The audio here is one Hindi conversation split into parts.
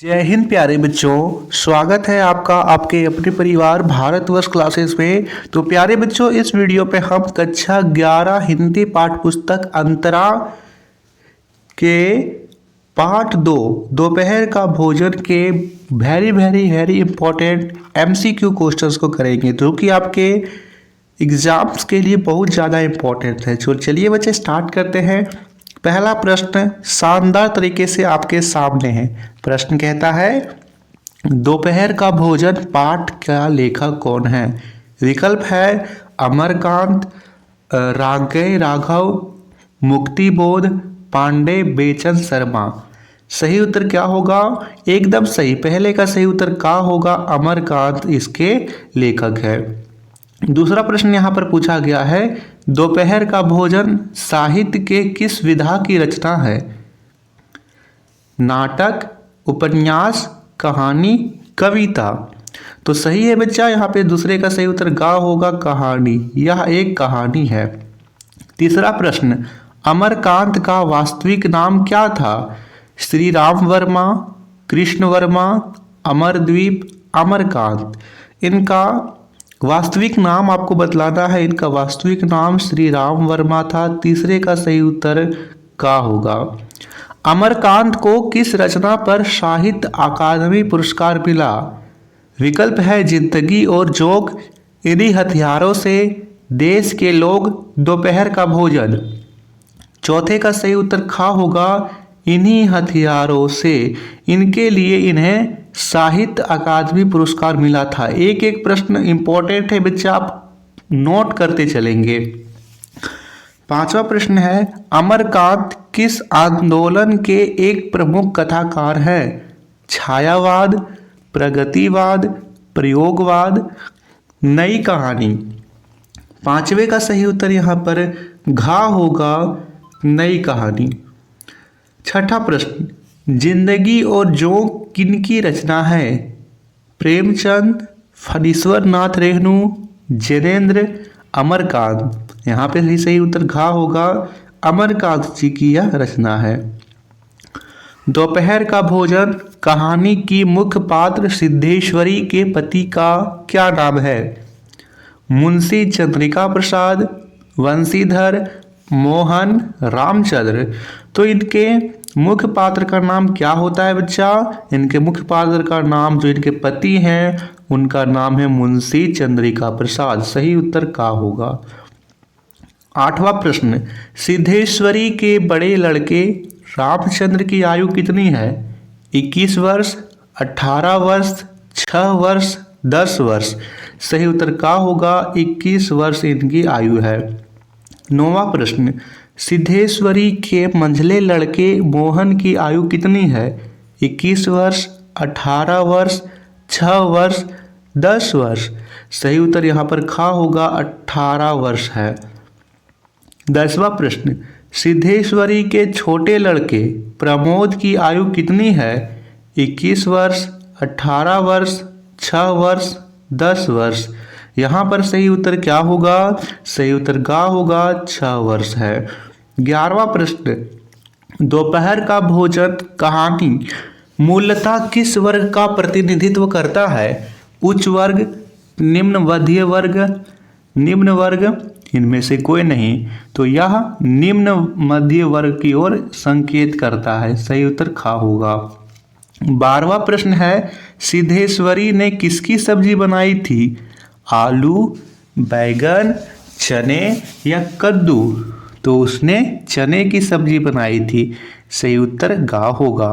जय हिंद प्यारे बच्चों। स्वागत है आपका आपके अपने परिवार भारतवर्ष क्लासेस में। तो प्यारे बच्चों, इस वीडियो पे हम कक्षा 11 हिंदी पाठ पुस्तक अंतरा के पाठ 2 दोपहर का भोजन के वेरी इंपॉर्टेंट MCQ क्वेश्चंस को करेंगे, जो कि आपके एग्जाम्स के लिए बहुत ज़्यादा इम्पोर्टेंट है। तो चलिए बच्चे स्टार्ट करते हैं। पहला प्रश्न शानदार तरीके से आपके सामने है। प्रश्न कहता है, दोपहर का भोजन पाठ का लेखक कौन है? विकल्प है अमरकांत, रागय राघव, मुक्तिबोध, पांडे, बेचन शर्मा। सही उत्तर क्या होगा? एकदम सही, पहले का सही उत्तर क्या होगा? अमरकांत इसके लेखक है। दूसरा प्रश्न यहाँ पर पूछा गया है, दोपहर का भोजन साहित्य के किस विधा की रचना है? नाटक, उपन्यास, कहानी, कविता। तो सही है बच्चा, यहाँ पे दूसरे का सही उत्तर गा होगा, कहानी। यह एक कहानी है। तीसरा प्रश्न, अमरकांत का वास्तविक नाम क्या था? श्री राम वर्मा, कृष्ण वर्मा, अमरद्वीप, अमरकांत। इनका वास्तविक नाम आपको बतलाना है। इनका वास्तविक नाम श्री राम वर्मा था। तीसरे का सही उत्तर का होगा। अमरकांत को किस रचना पर साहित्य अकादमी पुरस्कार मिला? विकल्प है जिंदगी और जोक, इन्हीं हथियारों से, देश के लोग, दोपहर का भोजन। चौथे का सही उत्तर खा होगा, इन्हीं हथियारों से। इनके लिए इन्हें साहित्य अकादमी पुरस्कार मिला था। एक एक प्रश्न इंपॉर्टेंट है बच्चा, आप नोट करते चलेंगे। पांचवा प्रश्न है, अमरकांत किस आंदोलन के एक प्रमुख कथाकार हैं? छायावाद, प्रगतिवाद, प्रयोगवाद, नई कहानी। पांचवे का सही उत्तर यहाँ पर घा होगा, नई कहानी। छठा प्रश्न, जिंदगी और जोक किनकी रचना है? प्रेमचंद, फणीश्वर नाथ रेणु, जैनेन्द्र, अमरकांत। यहाँ पे भी सही उत्तर घा होगा, अमरकांत जी की यह रचना है। दोपहर का भोजन कहानी की मुख्य पात्र सिद्धेश्वरी के पति का क्या नाम है? मुंशी चंद्रिका प्रसाद, वंशीधर, मोहन, रामचंद्र। तो इनके मुख्य पात्र का नाम क्या होता है बच्चा? इनके मुख्य पात्र का नाम, जो इनके पति हैं, उनका नाम है मुंशी चंद्रिका प्रसाद। सही उत्तर का होगा। आठवां प्रश्न, सिद्धेश्वरी के बड़े लड़के रामचंद्र की आयु कितनी है? 21 वर्ष, 18 वर्ष, 6 वर्ष, 10 वर्ष। सही उत्तर का होगा, 21 वर्ष इनकी आयु है। नौवां प्रश्न, सिद्धेश्वरी के मंझले लड़के मोहन की आयु कितनी है? 21 वर्ष, 18 वर्ष, 6 वर्ष, 10 वर्ष। सही उत्तर यहाँ पर खा होगा, 18 वर्ष है। 10वां प्रश्न, सिद्धेश्वरी के छोटे लड़के प्रमोद की आयु कितनी है? 21 वर्ष, 18 वर्ष, 6 वर्ष, 10 वर्ष। यहाँ पर सही उत्तर क्या होगा? सही उत्तर गा होगा, 6 वर्ष है। 11वां प्रश्न, दोपहर का भोजन कहानी मूलतः किस वर्ग का प्रतिनिधित्व करता है? उच्च वर्ग, निम्न मध्य वर्ग, निम्न वर्ग, इनमें से कोई नहीं। तो यह निम्न मध्य वर्ग की ओर संकेत करता है। सही उत्तर खा होगा। 12वां प्रश्न है, सिद्धेश्वरी ने किसकी सब्जी बनाई थी? आलू, बैगन, चने या कद्दू? तो उसने चने की सब्जी बनाई थी। सही उत्तर गा होगा।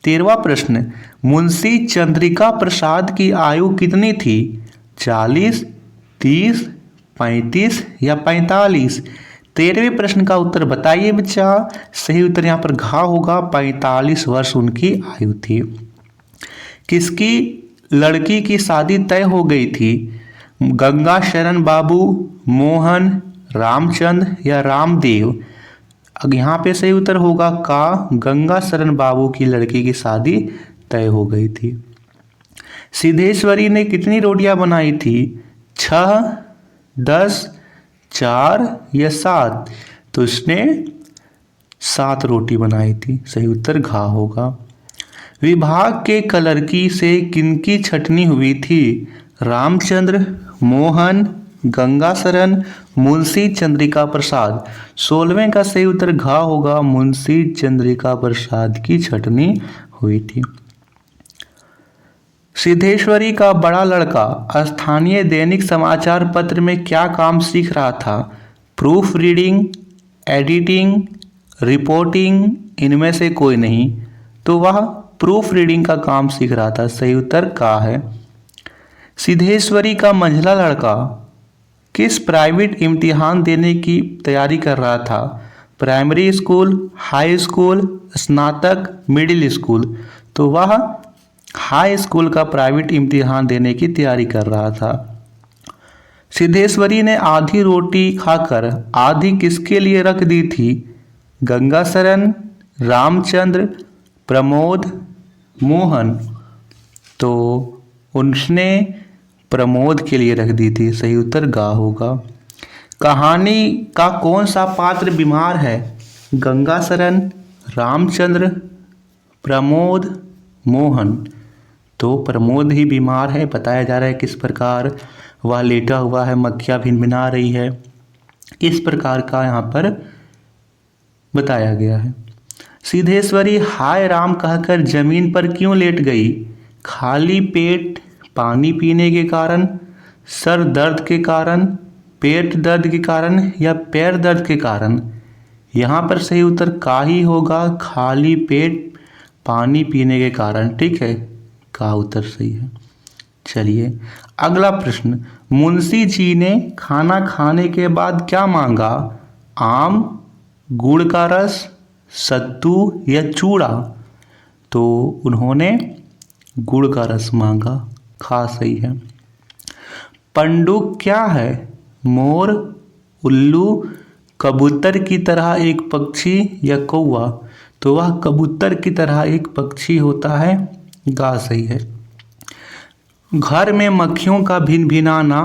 13वां प्रश्न, मुंशी चंद्रिका प्रसाद की आयु कितनी थी? 40, 30, 35 या 45? 13वें प्रश्न का उत्तर बताइए बच्चा। सही उत्तर यहाँ पर घा होगा, 45 वर्ष उनकी आयु थी। किसकी लड़की की शादी तय हो गई थी? गंगा शरण बाबू, मोहन, रामचंद्र या रामदेव? अब यहाँ पे सही उत्तर होगा का, गंगा शरण बाबू की लड़की की शादी तय हो गई थी। सिद्धेश्वरी ने कितनी रोटियां बनाई थी? 6, 10, 4 या 7? तो उसने 7 रोटी बनाई थी। सही उत्तर घा होगा। विभाग के कलरकी से किनकी छटनी हुई थी? रामचंद्र, मोहन, गंगाशरण, मुंशी चंद्रिका प्रसाद। 16वें का सही उत्तर घ होगा, मुंशी चंद्रिका प्रसाद की छटनी हुई थी। सिद्धेश्वरी का बड़ा लड़का स्थानीय दैनिक समाचार पत्र में क्या काम सीख रहा था? प्रूफ रीडिंग, एडिटिंग, रिपोर्टिंग, इनमें से कोई नहीं। तो वह प्रूफ रीडिंग का काम सीख रहा था। सही उत्तर का है। सिद्धेश्वरी का मंझला लड़का किस प्राइवेट इम्तिहान देने की तैयारी कर रहा था? प्राइमरी स्कूल, हाई स्कूल, स्नातक, मिडिल स्कूल। तो वह हाई स्कूल का प्राइवेट इम्तिहान देने की तैयारी कर रहा था। सिद्धेश्वरी ने आधी रोटी खाकर आधी किसके लिए रख दी थी? गंगाशरण, रामचंद्र, प्रमोद, मोहन। तो उसने प्रमोद के लिए रख दी थी। सही उत्तर गा होगा। कहानी का कौन सा पात्र बीमार है? गंगाशरण, रामचंद्र, प्रमोद, मोहन। तो प्रमोद ही बीमार है। बताया जा रहा है किस प्रकार वह लेटा हुआ है, मक्खियाँ भिनभिना रही है, इस प्रकार का यहाँ पर बताया गया है। सिद्धेश्वरी हाय राम कहकर जमीन पर क्यों लेट गई? खाली पेट, पानी पीने के कारण, सर दर्द के कारण, पेट दर्द के कारण या पैर दर्द के कारण? यहाँ पर सही उत्तर का ही होगा, खाली पेट पानी पीने के कारण। ठीक है, का उत्तर सही है। चलिए अगला प्रश्न, मुंशी जी ने खाना खाने के बाद क्या मांगा? आम, गुड़ का रस, सत्तू या चूड़ा? तो उन्होंने गुड़ का रस मांगा। खा सही है। पंडुक क्या है? मोर, उल्लू, कबूतर की तरह एक पक्षी या कौवा? तो वह कबूतर की तरह एक पक्षी होता है। गा सही है। घर में मक्खियों का भिनभिनाना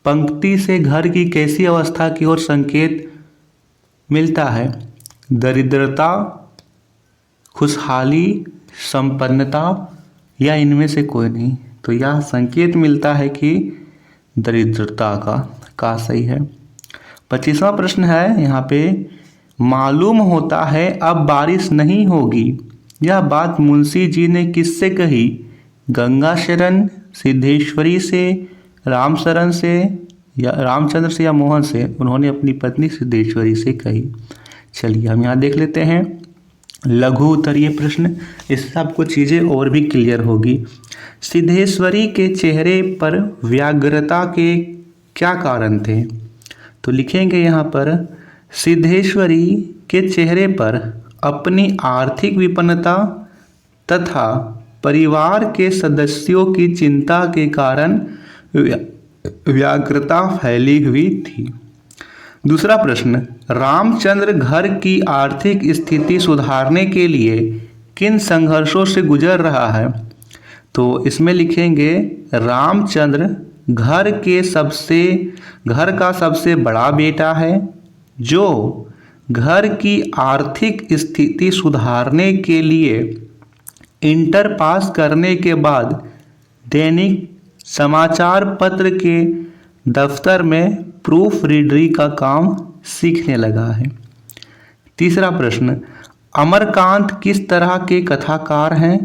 पंक्ति से घर की कैसी अवस्था की ओर संकेत मिलता है? दरिद्रता, खुशहाली, संपन्नता या इनमें से कोई नहीं? तो यह संकेत मिलता है कि दरिद्रता का सही है। 25वां प्रश्न है यहाँ पे, मालूम होता है अब बारिश नहीं होगी, यह बात मुंशी जी ने किससे कही? गंगाशरण, सिद्धेश्वरी से, रामचंद्र से या मोहन से? उन्होंने अपनी पत्नी सिद्धेश्वरी से कही। चलिए हम यहाँ देख लेते हैं लघु उत्तरीय प्रश्न, इससे आपको चीज़ें और भी क्लियर होगी। सिद्धेश्वरी के चेहरे पर व्याग्रता के क्या कारण थे? तो लिखेंगे यहाँ पर, सिद्धेश्वरी के चेहरे पर अपनी आर्थिक विपन्नता तथा परिवार के सदस्यों की चिंता के कारण व्याग्रता फैली हुई थी। दूसरा प्रश्न, रामचंद्र घर की आर्थिक स्थिति सुधारने के लिए किन संघर्षों से गुजर रहा है? तो इसमें लिखेंगे, रामचंद्र घर का सबसे बड़ा बेटा है जो घर की आर्थिक स्थिति सुधारने के लिए इंटर पास करने के बाद दैनिक समाचार पत्र के दफ्तर में प्रूफ रीडरी का काम सीखने लगा है। तीसरा प्रश्न, अमरकांत किस तरह के कथाकार हैं?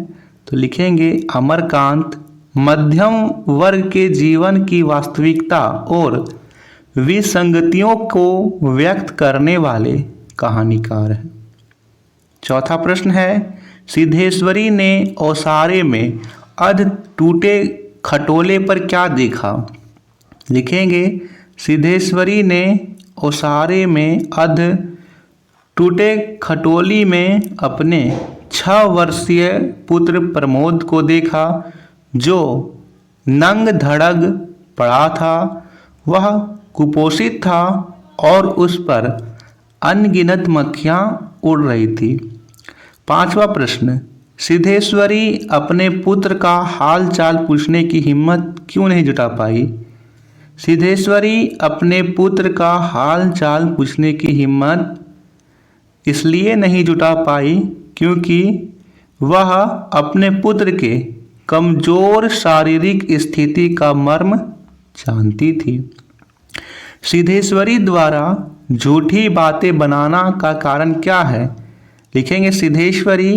तो लिखेंगे, अमरकांत मध्यम वर्ग के जीवन की वास्तविकता और विसंगतियों को व्यक्त करने वाले कहानीकार हैं। चौथा प्रश्न है, सिद्धेश्वरी ने ओसारे में अध टूटे खटोले पर क्या देखा? लिखेंगे, सिद्धेश्वरी ने ओसारे में अध टूटे खटोली में अपने 6 वर्षीय पुत्र प्रमोद को देखा जो नंग धड़ग पड़ा था। वह कुपोषित था और उस पर अनगिनत मक्खियाँ उड़ रही थी। 5वां प्रश्न, सिद्धेश्वरी अपने पुत्र का हाल चाल पूछने की हिम्मत क्यों नहीं जुटा पाई? सिद्धेश्वरी अपने पुत्र का हाल चाल पूछने की हिम्मत इसलिए नहीं जुटा पाई क्योंकि वह अपने पुत्र के कमजोर शारीरिक स्थिति का मर्म जानती थी। सिद्धेश्वरी द्वारा झूठी बातें बनाना का कारण क्या है? लिखेंगे सिद्धेश्वरी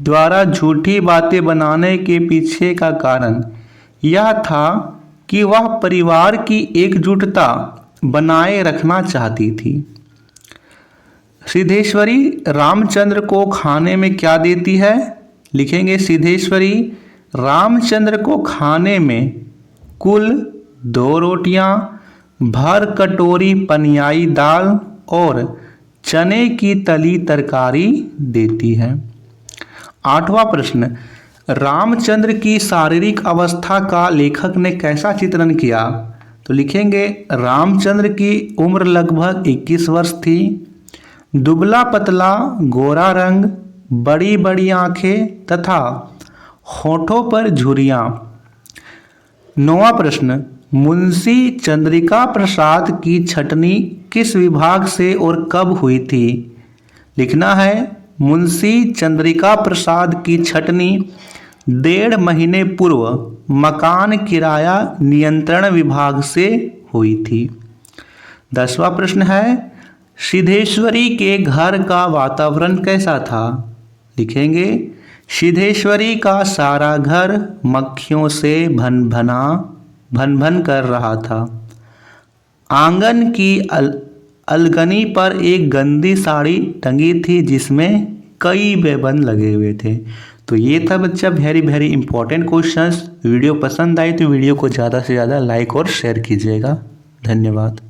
द्वारा झूठी बातें बनाने के पीछे का कारण यह था कि वह परिवार की एकजुटता बनाए रखना चाहती थी। सिद्धेश्वरी रामचंद्र को खाने में क्या देती है? लिखेंगे सिद्धेश्वरी रामचंद्र को खाने में कुल 2 रोटियां, भर कटोरी पनियाई दाल और चने की तली तरकारी देती है। 8वां प्रश्न, रामचंद्र की शारीरिक अवस्था का लेखक ने कैसा चित्रण किया? तो लिखेंगे रामचंद्र की उम्र लगभग 21 वर्ष थी। दुबला पतला, गोरा रंग, बड़ी बड़ी आंखें तथा होठों पर झुर्रियां। 9वां प्रश्न, मुंशी चंद्रिका प्रसाद की छटनी किस विभाग से और कब हुई थी? लिखना है मुंशी चंद्रिका प्रसाद की छटनी 1.5 महीने पूर्व मकान किराया नियंत्रण विभाग से हुई थी। 10वां प्रश्न है सिद्धेश्वरी के घर का वातावरण कैसा था? लिखेंगे सिद्धेश्वरी का सारा घर मक्खियों से भन कर रहा था। आंगन की अलगनी पर एक गंदी साड़ी टंगी थी जिसमें कई बेबंद लगे हुए थे। तो ये था बच्चा वेरी इंपॉर्टेंट क्वेश्चंस। वीडियो पसंद आई तो वीडियो को ज़्यादा से ज़्यादा लाइक और शेयर कीजिएगा। धन्यवाद।